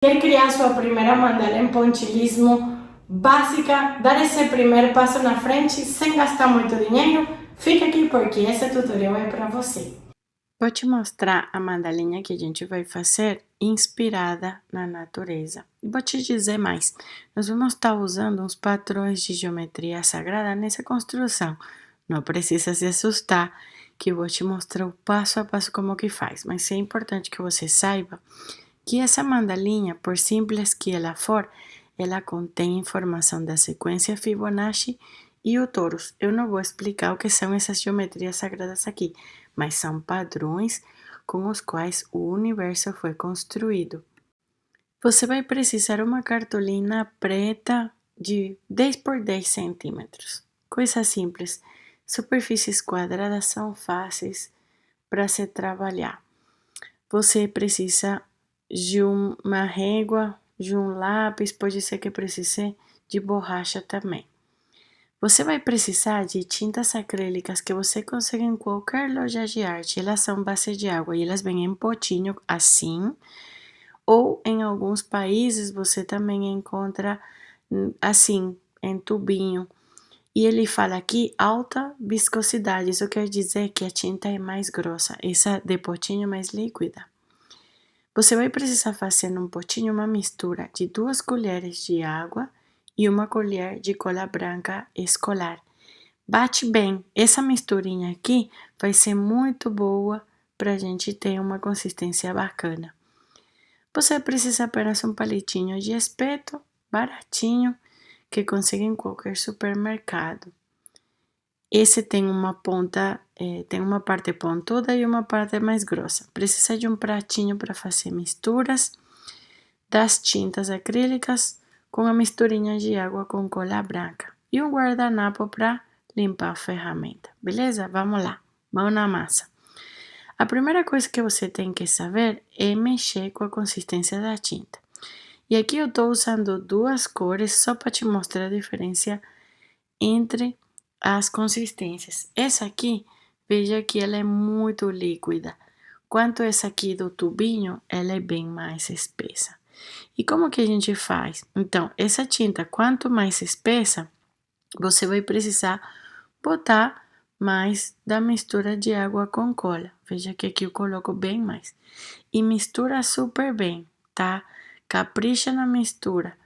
Quer criar sua primeira mandala em pontilhismo básica, dar esse primeiro passo na frente sem gastar muito dinheiro? Fica aqui porque esse tutorial é para você. Vou te mostrar a mandalinha que a gente vai fazer inspirada na natureza. Vou te dizer mais, nós vamos estar usando uns padrões de geometria sagrada nessa construção. Não precisa se assustar que eu vou te mostrar o passo a passo como que faz, mas é importante que você saiba que essa mandalinha, por simples que ela for, ela contém informação da sequência Fibonacci e o torus. Eu não vou explicar o que são essas geometrias sagradas aqui, mas são padrões com os quais o universo foi construído. Você vai precisar uma cartolina preta de 10 por 10 centímetros. Coisa simples. Superfícies quadradas são fáceis para se trabalhar. Você precisa de uma régua, de um lápis, pode ser que precise de borracha também. Você vai precisar de tintas acrílicas que você consegue em qualquer loja de arte. Elas são base de água e elas vêm em potinho assim, ou em alguns países você também encontra assim, em tubinho. E ele fala aqui alta viscosidade, isso quer dizer que a tinta é mais grossa, essa de potinho mais líquida. Você vai precisar fazer num potinho uma mistura de 2 colheres de água e 1 colher de cola branca escolar. Bate bem, essa misturinha aqui vai ser muito boa para a gente ter uma consistência bacana. Você precisa apenas um palitinho de espeto, baratinho, que consegue em qualquer supermercado. Esse tem uma ponta, tem uma parte pontuda e uma parte mais grossa. Precisa de um pratinho para fazer misturas das tintas acrílicas com a misturinha de água com cola branca e um guardanapo para limpar a ferramenta, beleza? Vamos lá, mão na massa. A primeira coisa que você tem que saber é mexer com a consistência da tinta. E aqui eu estou usando 2 cores só para te mostrar a diferença entre as consistências. Essa aqui, veja que ela é muito líquida. Quanto essa aqui do tubinho, ela é bem mais espessa. E como que a gente faz? Então, essa tinta, quanto mais espessa, você vai precisar botar mais da mistura de água com cola. Veja que aqui eu coloco bem mais. E mistura super bem, tá? Capricha na mistura,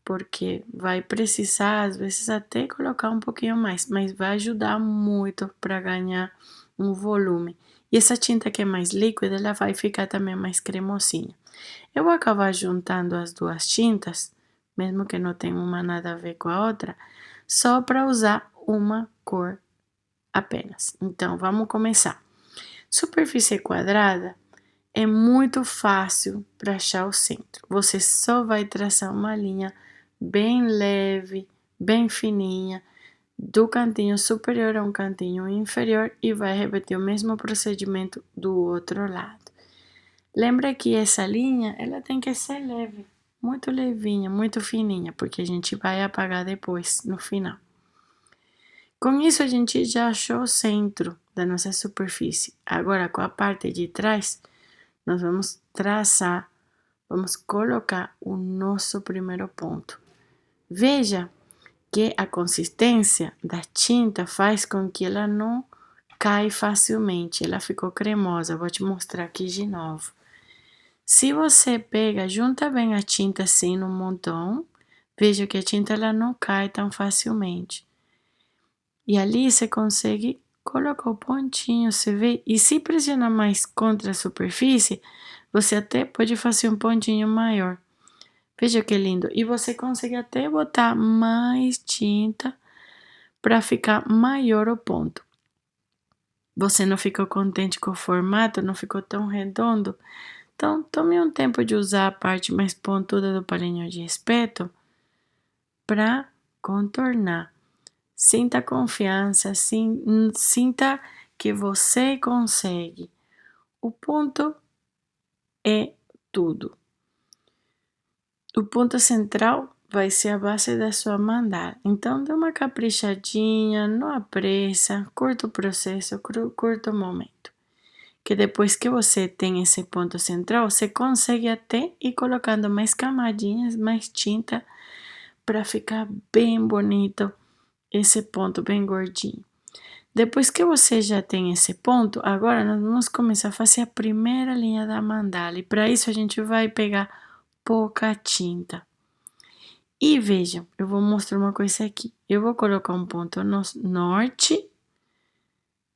porque vai precisar, às vezes, até colocar um pouquinho mais, mas vai ajudar muito para ganhar um volume. E essa tinta que é mais líquida, ela vai ficar também mais cremosinha. Eu vou acabar juntando as 2 tintas, mesmo que não tenha uma nada a ver com a outra, só para usar uma cor apenas. Então, vamos começar. Superfície quadrada é muito fácil para achar o centro. Você só vai traçar uma linha bem leve, bem fininha, do cantinho superior a um cantinho inferior e vai repetir o mesmo procedimento do outro lado. Lembra que essa linha, ela tem que ser leve, muito levinha, muito fininha, porque a gente vai apagar depois, no final. Com isso, a gente já achou o centro da nossa superfície. Agora, com a parte de trás, nós vamos traçar, vamos colocar o nosso primeiro ponto. Veja que a consistência da tinta faz com que ela não caia facilmente, ela ficou cremosa. Vou te mostrar aqui de novo. Se você pega, junta bem a tinta assim no montão, veja que a tinta ela não cai tão facilmente. E ali você consegue colocar o pontinho, você vê? E se pressionar mais contra a superfície, você até pode fazer um pontinho maior. Veja que lindo. E você consegue até botar mais tinta para ficar maior o ponto. Você não ficou contente com o formato, não ficou tão redondo? Então, tome um tempo de usar a parte mais pontuda do palhinho de espeto para contornar. Sinta confiança, sinta que você consegue. O ponto é tudo. O ponto central vai ser a base da sua mandala. Então, dê uma caprichadinha, não apressa, curta o processo, curta o momento. que depois que você tem esse ponto central, você consegue até ir colocando mais camadinhas, mais tinta, para ficar bem bonito esse ponto bem gordinho. Depois que você já tem esse ponto, agora nós vamos começar a fazer a primeira linha da mandala. E para isso a gente vai pegar pouca tinta. E vejam, eu vou mostrar uma coisa aqui. Eu vou colocar um ponto no norte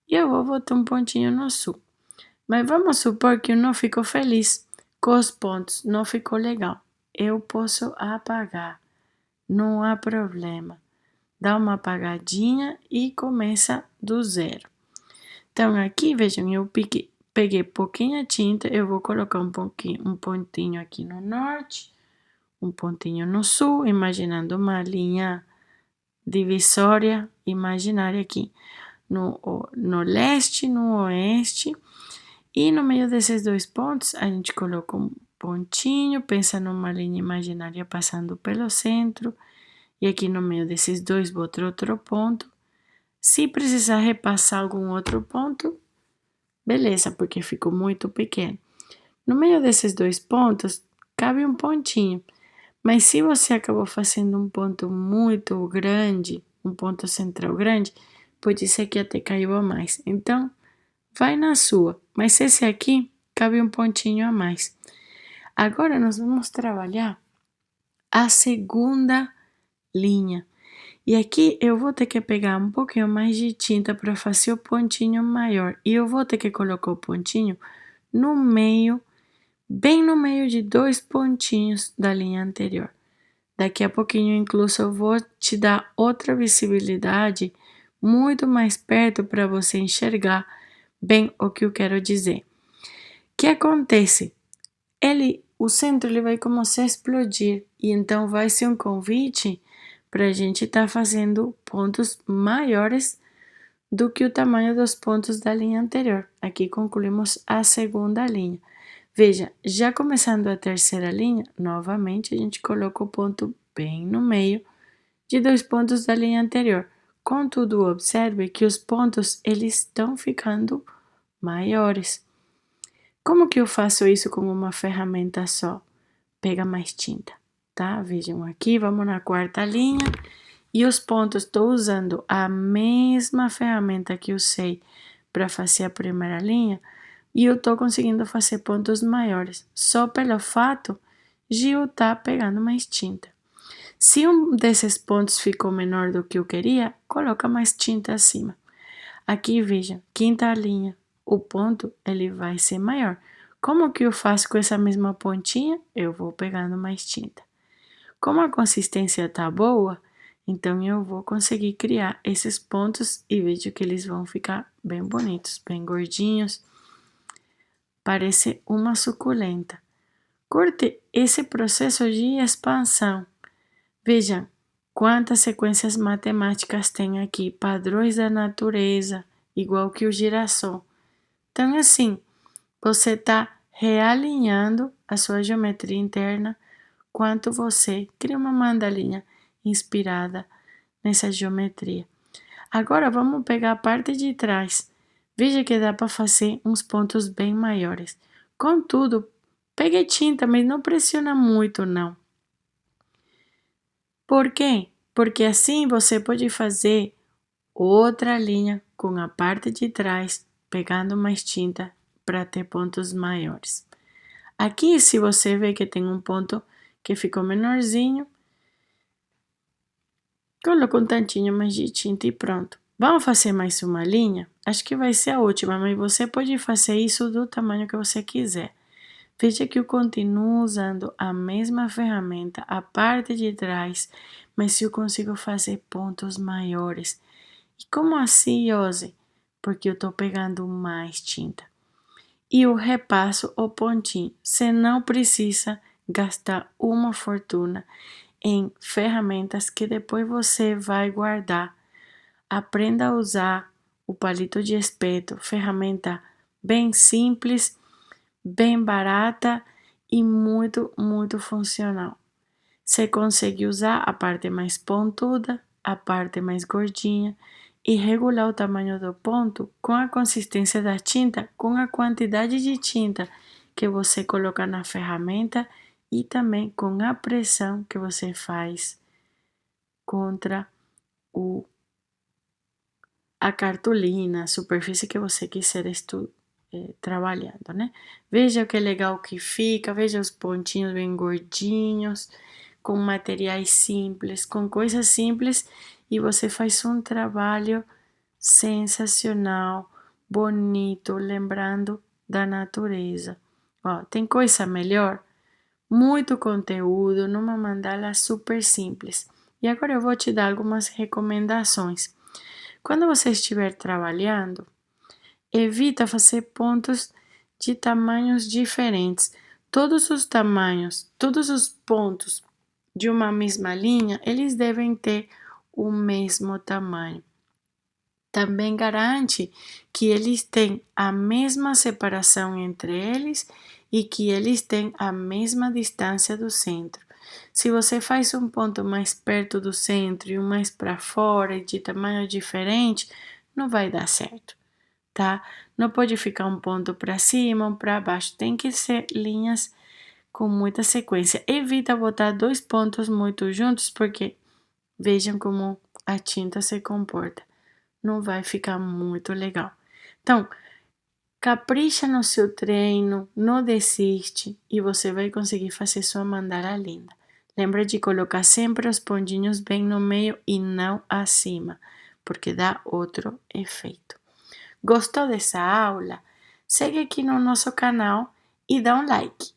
e eu vou botar um pontinho no sul. Mas vamos supor que eu não fico feliz com os pontos, não ficou legal. Eu posso apagar, não há problema. Dá uma apagadinha e começa do zero. Então aqui, vejam, eu peguei pouquinha tinta, eu vou colocar um pontinho aqui no norte, um pontinho no sul, imaginando uma linha divisória imaginária aqui no leste, no oeste, e no meio desses dois pontos a gente coloca um pontinho, pensa numa linha imaginária passando pelo centro, e aqui no meio desses dois botar outro ponto. Se precisar repassar algum outro ponto, beleza, porque ficou muito pequeno. No meio desses dois pontos, cabe um pontinho. Mas se você acabou fazendo um ponto muito grande, um ponto central grande, pode ser que até caiu a mais. Então, vai na sua. Mas esse aqui, cabe um pontinho a mais. Agora, nós vamos trabalhar a segunda linha. E aqui eu vou ter que pegar um pouquinho mais de tinta para fazer o pontinho maior. E eu vou ter que colocar o pontinho no meio, bem no meio de dois pontinhos da linha anterior. Daqui a pouquinho, incluso, eu vou te dar outra visibilidade muito mais perto para você enxergar bem o que eu quero dizer. O que acontece? O centro ele vai começar a explodir e então vai ser um convite para a gente estar fazendo pontos maiores do que o tamanho dos pontos da linha anterior. Aqui concluímos a segunda linha. Veja, já começando a terceira linha, novamente a gente coloca o ponto bem no meio de dois pontos da linha anterior. Contudo, observe que os pontos eles estão ficando maiores. Como que eu faço isso com uma ferramenta só? Pega mais tinta, tá? Vejam aqui, vamos na quarta linha. E os pontos, estou usando a mesma ferramenta que usei para fazer a primeira linha. E eu estou conseguindo fazer pontos maiores, só pelo fato de eu estar pegando mais tinta. Se um desses pontos ficou menor do que eu queria, coloca mais tinta acima. Aqui, veja, quinta linha, o ponto ele vai ser maior. Como que eu faço com essa mesma pontinha? Eu vou pegando mais tinta. Como a consistência tá boa, então eu vou conseguir criar esses pontos e vejo que eles vão ficar bem bonitos, bem gordinhos. Parece uma suculenta. Curte esse processo de expansão. Veja quantas sequências matemáticas tem aqui, padrões da natureza, igual que o girassol. Então, assim, você está realinhando a sua geometria interna enquanto você cria uma mandalinha inspirada nessa geometria. Agora, vamos pegar a parte de trás. Veja que dá para fazer uns pontos bem maiores. Contudo, pegue tinta, mas não pressiona muito, não. Por quê? Porque assim você pode fazer outra linha com a parte de trás, pegando mais tinta para ter pontos maiores. Aqui, se você vê que tem um ponto que ficou menorzinho, coloca um tantinho mais de tinta e pronto. Vamos fazer mais uma linha? Acho que vai ser a última, mas você pode fazer isso do tamanho que você quiser. Veja que eu continuo usando a mesma ferramenta, a parte de trás, mas eu consigo fazer pontos maiores. E como assim, Yose? Porque eu estou pegando mais tinta. E eu repasso o pontinho. Você não precisa gastar uma fortuna em ferramentas que depois você vai guardar. Aprenda a usar o palito de espeto, ferramenta bem simples, bem barata e muito, muito funcional. Você consegue usar a parte mais pontuda, a parte mais gordinha e regular o tamanho do ponto com a consistência da tinta, com a quantidade de tinta que você coloca na ferramenta e também com a pressão que você faz contra a cartolina, a superfície que você quiser trabalhando, né? Veja que legal que fica, veja os pontinhos bem gordinhos, com materiais simples, com coisas simples, e você faz um trabalho sensacional, bonito, lembrando da natureza. Ó, tem coisa melhor? Muito conteúdo numa mandala super simples. E agora eu vou te dar algumas recomendações. Quando você estiver trabalhando, evita fazer pontos de tamanhos diferentes. Todos os tamanhos, todos os pontos de uma mesma linha, eles devem ter o mesmo tamanho. Também garante que eles têm a mesma separação entre eles e que eles têm a mesma distância do centro. Se você faz um ponto mais perto do centro e um mais para fora e de tamanho diferente, não vai dar certo, tá? Não pode ficar um ponto para cima, um para baixo. Tem que ser linhas com muita sequência. Evita botar dois pontos muito juntos, porque vejam como a tinta se comporta. Não vai ficar muito legal. Então, capricha no seu treino, não desiste e você vai conseguir fazer sua mandala linda. Lembra de colocar sempre os pontinhos bem no meio e não acima, porque dá outro efeito. Gostou dessa aula? Segue aqui no nosso canal e dá um like.